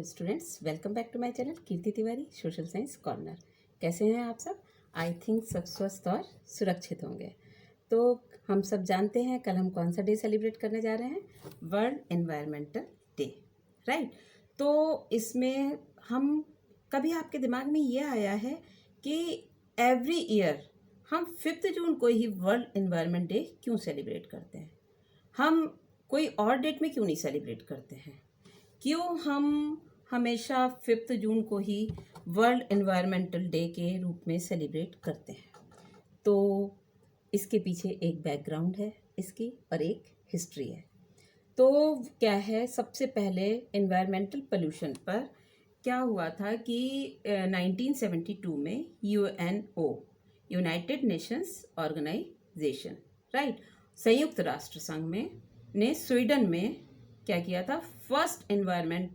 Hello students, welcome back to my channel Kirti Tiwari social science corner. कैसे हैं आप सब? आई थिंक सब स्वस्थ और सुरक्षित होंगे। तो हम सब जानते हैं कल हम कौन सा डे सेलिब्रेट करने जा रहे हैं, वर्ल्ड एनवायरमेंटल डे, राइट। तो इसमें हम कभी आपके दिमाग में ये आया है कि एवरी ईयर हम 5 जून को ही वर्ल्ड एनवायरनमेंट डे क्यों सेलिब्रेट करते हैं? हम कोई और डेट में क्यों नहीं सेलिब्रेट करते हैं? क्यों हम हमेशा 5 जून को ही वर्ल्ड एनवायरमेंटल डे के रूप में सेलिब्रेट करते हैं? तो इसके पीछे एक बैकग्राउंड है इसकी और एक हिस्ट्री है। तो क्या है, सबसे पहले एनवायरमेंटल पोल्यूशन पर क्या हुआ था कि 1972 में UNO, united nations organisation, right, संयुक्त राष्ट्र संघ में ने स्वीडन में क्या किया था, फर्स्ट एनवायरनमेंट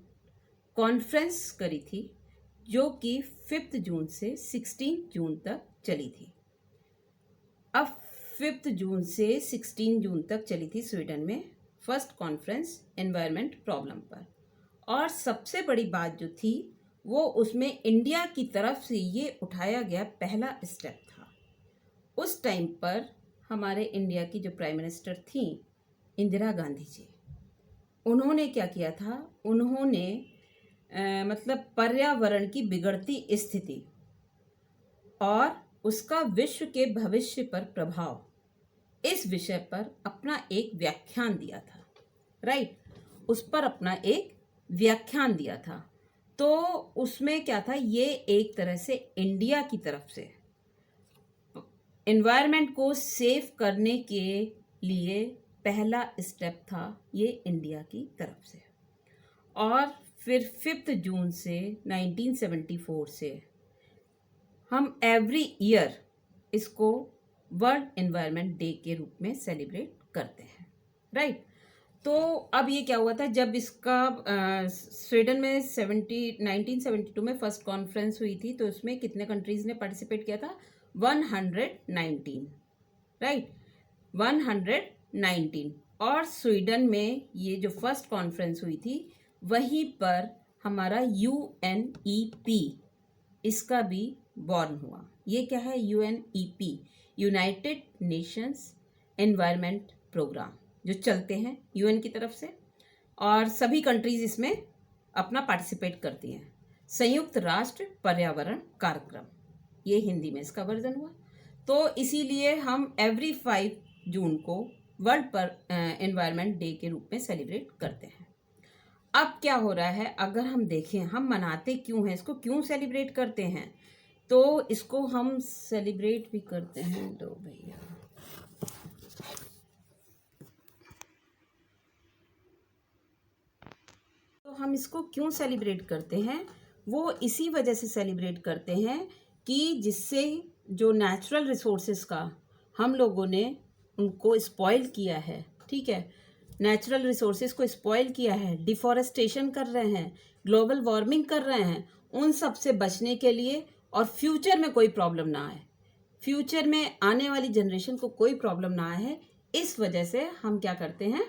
कॉन्फ्रेंस करी थी, जो कि 5 जून से 16 जून तक चली थी। अब 5 जून से 16 जून तक चली थी स्वीडन में फर्स्ट कॉन्फ्रेंस एनवायरनमेंट प्रॉब्लम पर। और सबसे बड़ी बात जो थी वो उसमें इंडिया की तरफ से ये उठाया गया पहला स्टेप था। उस टाइम पर हमारे इंडिया की जो प्राइम मिनिस्टर थी इंदिरा गांधी जी, उन्होंने क्या किया था, उन्होंने मतलब पर्यावरण की बिगड़ती स्थिति और उसका विश्व के भविष्य पर प्रभाव, इस विषय पर अपना एक व्याख्यान दिया था, राइट। उस पर अपना एक व्याख्यान दिया था। तो उसमें क्या था, ये एक तरह से इंडिया की तरफ से एनवायरनमेंट को सेव करने के लिए पहला स्टेप था, ये इंडिया की तरफ से। और फिर 5 जून से 1974 से हम एवरी ईयर इसको वर्ल्ड एनवायरनमेंट डे के रूप में सेलिब्रेट करते हैं, राइट। तो अब ये क्या हुआ था, जब इसका स्वीडन में 1972 में फर्स्ट कॉन्फ्रेंस हुई थी, तो उसमें कितने कंट्रीज ने पार्टिसिपेट किया था? 119, राइट, 119। और स्वीडन में ये जो फर्स्ट कॉन्फ्रेंस हुई थी, वहीं पर हमारा यूएनईपी इसका भी बॉर्न हुआ। ये क्या है? UNEP, united nations environment programme, जो चलते हैं यूएन की तरफ से और सभी कंट्रीज इसमें अपना पार्टिसिपेट करती हैं। संयुक्त राष्ट्र पर्यावरण कार्यक्रम, ये हिंदी में इसका वर्जन हुआ। तो इसीलिए हम एवरी 5 जून को वर्ल्ड पर एनवायरनमेंट डे के रूप में सेलिब्रेट करते हैं। अब क्या हो रहा है, अगर हम देखें हम मनाते क्यों हैं, इसको क्यों सेलिब्रेट करते हैं, तो इसको हम सेलिब्रेट भी करते हैं, दो भैया, तो हम इसको क्यों सेलिब्रेट करते हैं, वो इसी वजह से सेलिब्रेट करते हैं कि जिससे जो नेचुरल रिसोर्सेज का हम लोगों ने उनको स्पॉइल किया है, ठीक है, नेचुरल रिसोर्सेज को स्पॉइल किया है, डिफॉरेस्टेशन कर रहे हैं, ग्लोबल वार्मिंग कर रहे हैं, उन सब से बचने के लिए और फ्यूचर में कोई प्रॉब्लम ना आए, फ्यूचर में आने वाली जनरेशन को कोई प्रॉब्लम ना आए, इस वजह से हम क्या करते हैं,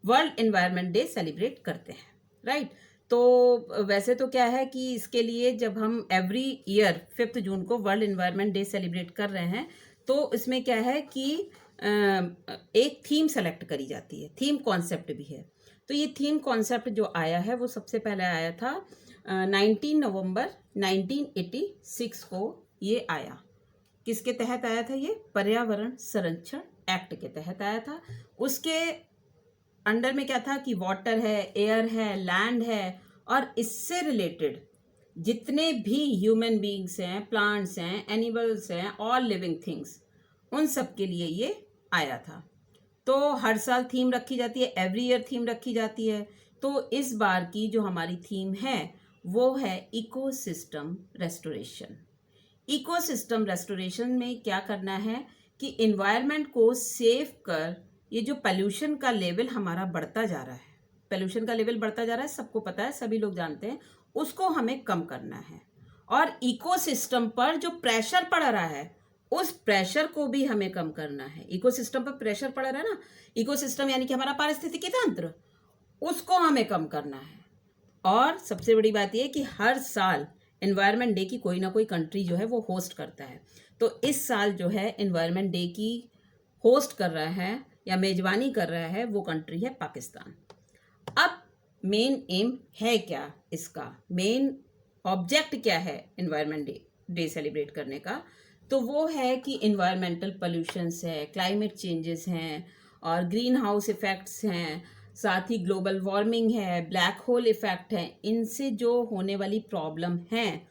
वर्ल्ड एनवायरनमेंट डे सेलिब्रेट करते हैं, राइट। तो वैसे तो क्या है कि इसके लिए जब हम एवरी ईयर 5 जून को वर्ल्ड एनवायरनमेंट डे सेलिब्रेट कर रहे हैं, तो इसमें क्या है कि एक थीम सेलेक्ट करी जाती है, थीम कॉन्सेप्ट भी है। तो ये थीम कॉन्सेप्ट जो आया है वो सबसे पहले आया था 19 नवंबर 1986 को ये आया। किसके तहत आया था? ये पर्यावरण संरक्षण एक्ट के तहत आया था। उसके अंडर में क्या था कि वाटर है, एयर है, लैंड है और इससे रिलेटेड जितने भी ह्यूमन बीइंग्स हैं, प्लांट्स हैं, एनिमल्स हैं, ऑल लिविंग थिंग्स, उन सब के लिए ये आया था। तो हर साल थीम रखी जाती है, एवरी ईयर थीम रखी जाती है। तो इस बार की जो हमारी थीम है वो है इकोसिस्टम रेस्टोरेशन। इकोसिस्टम रेस्टोरेशन में क्या करना है कि एनवायरनमेंट को सेव कर, ये जो पोल्यूशन का लेवल हमारा बढ़ता जा रहा है, पोल्यूशन का लेवल बढ़ता जा रहा है, सबको पता है, सभी लोग जानते हैं, उसको हमें कम करना है। और इकोसिस्टम पर जो प्रेशर पड़ रहा है, उस प्रेशर को भी हमें कम करना है। इकोसिस्टम पर प्रेशर पड़ रहा है ना, इकोसिस्टम यानी कि हमारा पारिस्थितिकी तंत्र, उसको हमें कम करना है। और सबसे बड़ी बात यह है कि हर साल एनवायरनमेंट डे की कोई ना कोई कंट्री जो है वो होस्ट करता है। तो इस साल जो है एनवायरनमेंट डे की होस्ट कर रहा है या मेजबानी कर रहा है वो कंट्री है पाकिस्तान। अब मेन एम है क्या, इसका मेन ऑब्जेक्ट क्या है एनवायरनमेंट डे सेलिब्रेट करने का, तो वो है कि एनवायरमेंटल पोल्यूशंस है, क्लाइमेट चेंजेस हैं और ग्रीन हाउस इफ़ेक्ट्स हैं, साथ ही ग्लोबल वार्मिंग है, ब्लैक होल इफ़ेक्ट है। इनसे जो होने वाली प्रॉब्लम हैं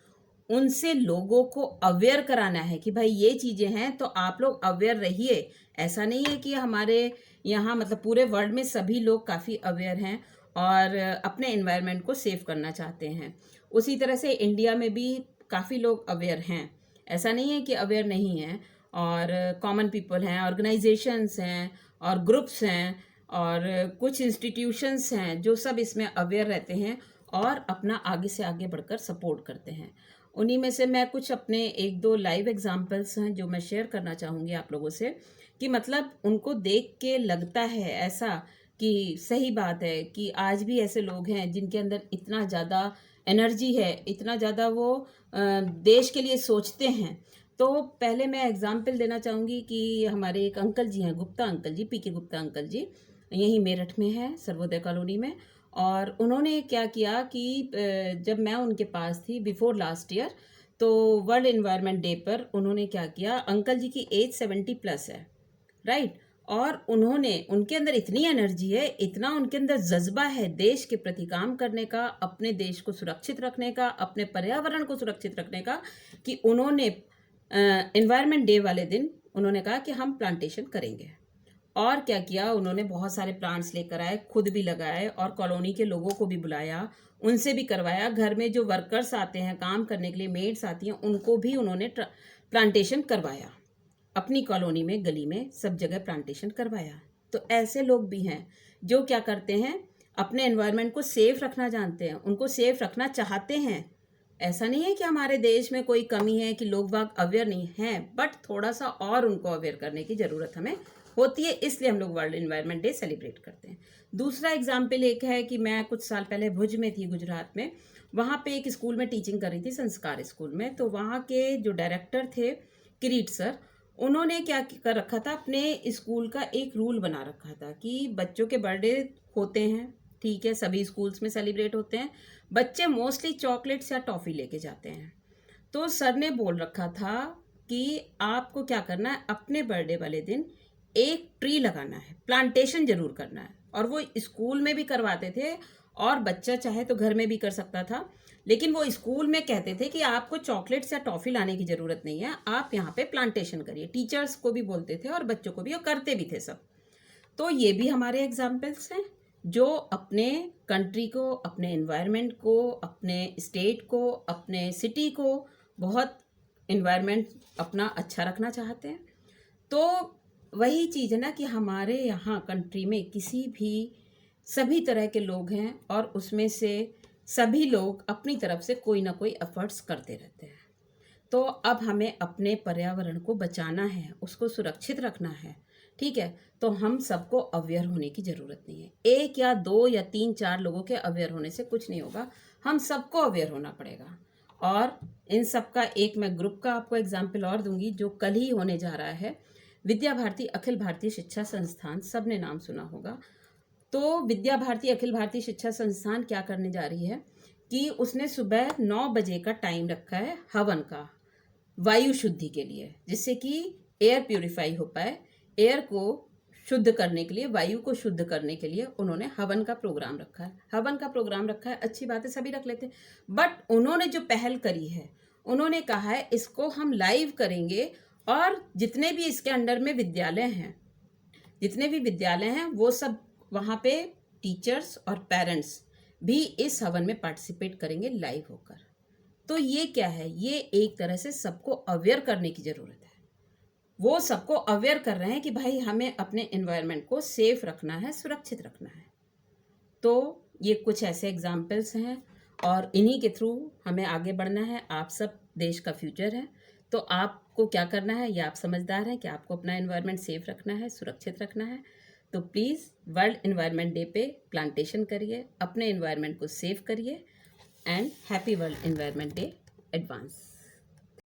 उनसे लोगों को अवेयर कराना है कि भाई ये चीज़ें हैं तो आप लोग अवेयर रहिए। ऐसा नहीं है कि हमारे यहाँ मतलब पूरे वर्ल्ड में सभी लोग काफ़ी अवेयर हैं और अपने एनवायरनमेंट को सेव करना चाहते हैं। उसी तरह से इंडिया में भी काफ़ी लोग अवेयर हैं, ऐसा नहीं है कि अवेयर नहीं है। और कॉमन पीपल हैं, ऑर्गेनाइजेशंस हैं और ग्रुप्स हैं और कुछ इंस्टीट्यूशंस हैं जो सब इसमें अवेयर रहते हैं और अपना आगे से आगे बढ़कर सपोर्ट करते हैं। उन्हीं में से मैं कुछ अपने एक दो लाइव एग्जांपल्स हैं जो मैं शेयर करना चाहूँगी आप लोगों से, कि मतलब उनको देख के लगता है ऐसा कि सही बात है कि आज भी ऐसे लोग हैं जिनके अंदर इतना ज़्यादा एनर्जी है, इतना ज़्यादा वो देश के लिए सोचते हैं। तो पहले मैं एग्जाम्पल देना चाहूँगी कि हमारे एक अंकल जी हैं, गुप्ता अंकल जी, पीके गुप्ता अंकल जी, यहीं मेरठ में है सर्वोदय कॉलोनी में। और उन्होंने क्या किया कि जब मैं उनके पास थी बिफोर लास्ट ईयर, तो वर्ल्ड एनवायरनमेंट डे पर उन्होंने क्या किया, अंकल जी की एज 70+ है, राइट। और उन्होंने, उनके अंदर इतनी एनर्जी है, इतना उनके अंदर जज्बा है देश के प्रति काम करने का, अपने देश को सुरक्षित रखने का, अपने पर्यावरण को सुरक्षित रखने का, कि उन्होंने एनवायरनमेंट डे वाले दिन उन्होंने कहा कि हम प्लांटेशन करेंगे। और क्या किया, उन्होंने बहुत सारे प्लांट्स लेकर आए, खुद भी लगाए और कॉलोनी के लोगों को भी बुलाया, उनसे भी करवाया। घर में जो वर्कर्स आते हैं काम करने के लिए, मेड्स आती हैं, उनको भी उन्होंने प्लांटेशन करवाया। अपनी कॉलोनी में, गली में, सब जगह प्लांटेशन करवाया। तो ऐसे लोग भी हैं जो क्या करते हैं, अपने एनवायरनमेंट को सेफ रखना जानते हैं, उनको सेफ रखना चाहते हैं। ऐसा नहीं है कि हमारे देश में कोई कमी है कि लोग बाग अवेयर नहीं हैं, बट थोड़ा सा और उनको अवेयर करने की ज़रूरत हमें होती है, इसलिए हम लोग वर्ल्ड एनवायरनमेंट डे सेलिब्रेट करते हैं। दूसरा एग्जाम्पल एक है कि मैं कुछ साल पहले भुज में थी, गुजरात में। वहाँ पे एक स्कूल में टीचिंग कर रही थी, संस्कार स्कूल में। तो वहाँ के जो डायरेक्टर थे, किरीट सर, उन्होंने क्या कर रखा था, अपने स्कूल का एक रूल बना रखा था कि बच्चों के बर्थडे होते हैं, ठीक है, सभी स्कूल्स में सेलिब्रेट होते हैं, बच्चे मोस्टली चॉकलेट्स या टॉफ़ी लेके जाते हैं। तो सर ने बोल रखा था कि आपको क्या करना है, अपने बर्थडे वाले दिन एक ट्री लगाना है, प्लांटेशन जरूर करना है। और वो स्कूल में भी करवाते थे और बच्चा चाहे तो घर में भी कर सकता था, लेकिन वो स्कूल में कहते थे कि आपको चॉकलेट्स या टॉफ़ी लाने की ज़रूरत नहीं है, आप यहाँ पे प्लांटेशन करिए। टीचर्स को भी बोलते थे और बच्चों को भी, और करते भी थे सब। तो ये भी हमारे एग्जाम्पल्स हैं जो अपने कंट्री को, अपने एनवायरनमेंट को, अपने स्टेट को, अपने सिटी को बहुत एनवायरनमेंट अपना अच्छा रखना चाहते हैं। तो वही चीज़ है ना कि हमारे यहाँ कंट्री में किसी भी सभी तरह के लोग हैं और उसमें से सभी लोग अपनी तरफ से कोई ना कोई एफर्ट्स करते रहते हैं। तो अब हमें अपने पर्यावरण को बचाना है, उसको सुरक्षित रखना है, ठीक है। तो हम सबको अवेयर होने की ज़रूरत नहीं है। एक या दो या तीन चार लोगों के अवेयर होने से कुछ नहीं होगा, हम सबको अवेयर होना पड़ेगा। और इन सब का एक मैं ग्रुप का आपको एग्जाम्पल और दूंगी जो कल ही होने जा रहा है। विद्या भारती अखिल भारतीय शिक्षा संस्थान, सब ने नाम सुना होगा। तो विद्या भारती अखिल भारतीय शिक्षा संस्थान क्या करने जा रही है कि उसने सुबह 9 बजे का टाइम रखा है हवन का, वायु शुद्धि के लिए, जिससे कि एयर प्यूरिफाई हो पाए। एयर को शुद्ध करने के लिए, वायु को शुद्ध करने के लिए उन्होंने हवन का प्रोग्राम रखा है। हवन का प्रोग्राम रखा है, अच्छी बात है, सभी रख लेते हैं। बट उन्होंने जो पहल करी है, उन्होंने कहा है इसको हम लाइव करेंगे और जितने भी इसके अंडर में विद्यालय हैं, जितने भी विद्यालय हैं, वो सब वहाँ पे टीचर्स और पेरेंट्स भी इस हवन में पार्टिसिपेट करेंगे लाइव होकर। तो ये क्या है, ये एक तरह से सबको अवेयर करने की ज़रूरत है। वो सबको अवेयर कर रहे हैं कि भाई हमें अपने एनवायरनमेंट को सेफ रखना है, सुरक्षित रखना है। तो ये कुछ ऐसे एग्जाम्पल्स हैं और इन्हीं के थ्रू हमें आगे बढ़ना है। आप सब देश का फ्यूचर है, तो आपको क्या करना है, ये आप समझदार हैं कि आपको अपना एनवायरनमेंट सेफ रखना है, सुरक्षित रखना है। तो प्लीज़ वर्ल्ड एनवायरनमेंट डे पे प्लांटेशन करिए, अपने एनवायरनमेंट को सेव करिए and happy world environment day advance.